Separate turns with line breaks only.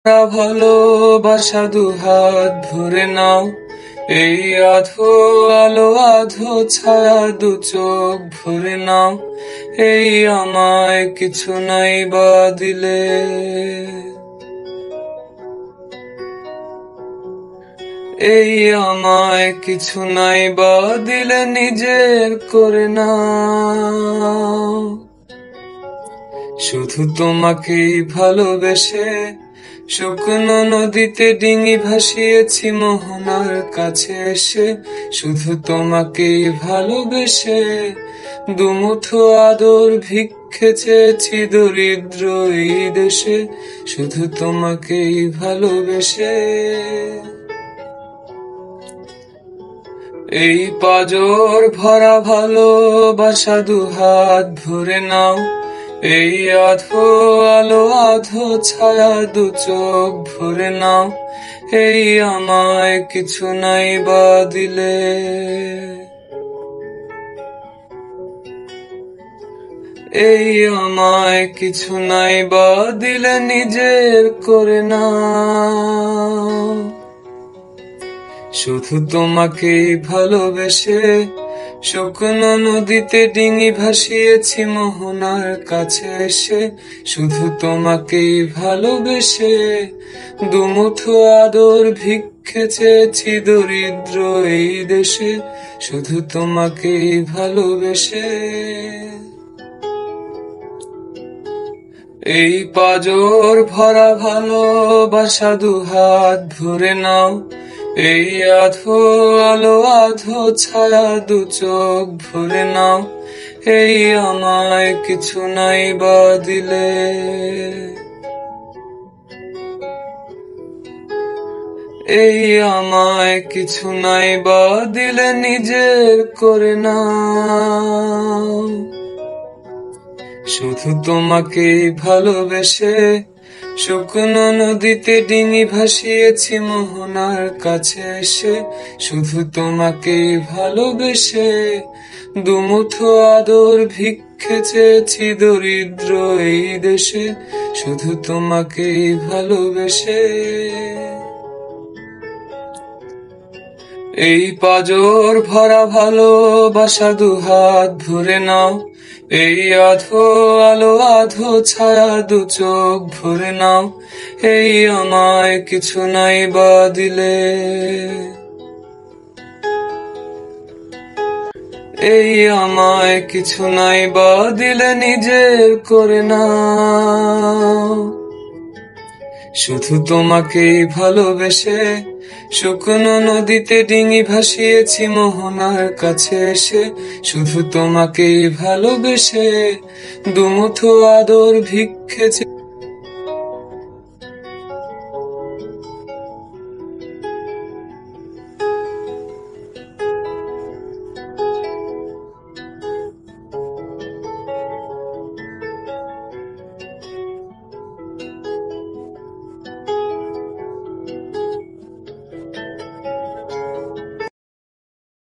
ভালোবাসা দুহাত ভরে নাও, এই আধো আলো আধো ছায়া দু চোখ ভরে নাও, এই আমায় কিছু নাই বা দিলে। এই আমায় কিছু নাই বা দিলে নিজের করে নাও। শুধু তোমাকেই ভালোবেসে শুকনো নদীতে ডিঙি ভাসিয়েছি মোহনার কাছে এসে। শুধু তোমাকেই ভালোবেসে দুমুঠো আদর ভিক্ষে চেয়েছি দরিদ্র এই দেশে। শুধু তোমাকেই ভালোবেসে এই পাজর ভরা ভালোবাসা দুহাত ভরে নাও, এই আধো আলো আধো ছায়া দু চোখ ভরে নাও, এই আমায় কিছু নাই বা দিলে। এই আমায় কিছু নাই বা দিলে নিজের করে নাও। শুধু তোমাকেই ভালোবেসে শুকনো নদীতে ডিঙি ভাসিয়েছি মোহনার কাছে এসে। শুধু তোমাকেই ভালোবেসে দুমুঠো আদর ভিক্ষে চেয়েছি দরিদ্র এই দেশে। শুধু তোমাকেই ভালোবেসে এই পাজর ভরা ভালোবাসা দুহাত ভরে নাও, এই আধো আলো আধো ছায়া দু চোখ ভরে নাও, এই আমায় কিছু নাই বা দিলে। এই আমায় কিছু নাই বা দিলে নিজের করে নাও। শুধু তোমাকেই ভালোবেসে শুকনো নদীতে ডিঙি ভাসিয়েছি মোহনার কাছে এসে। শুধু তোমাকেই ভালোবেসে দুমুঠো আদর ভিক্ষে চেয়েছি দরিদ্র এই দেশে। শুধু তোমাকেই ভালোবেসে এই পাজর ভরা ভালোবাসা দুহাত ভরে নাও, এই আধো আলো আধো ছায়া দু চোখ ভরে নাও, এই আমায় কিছু নাই বা দিলে। এই আমায় কিছু নাই বা দিলে নিজের করে নাও। শুধু তোমাকেই ভালোবেসে শুকনো নদীতে ডিঙি ভাসিয়েছি মোহনার কাছে এসে। শুধু তোমাকেই ভালোবেসে দুমুঠো আদর ভিক্ষে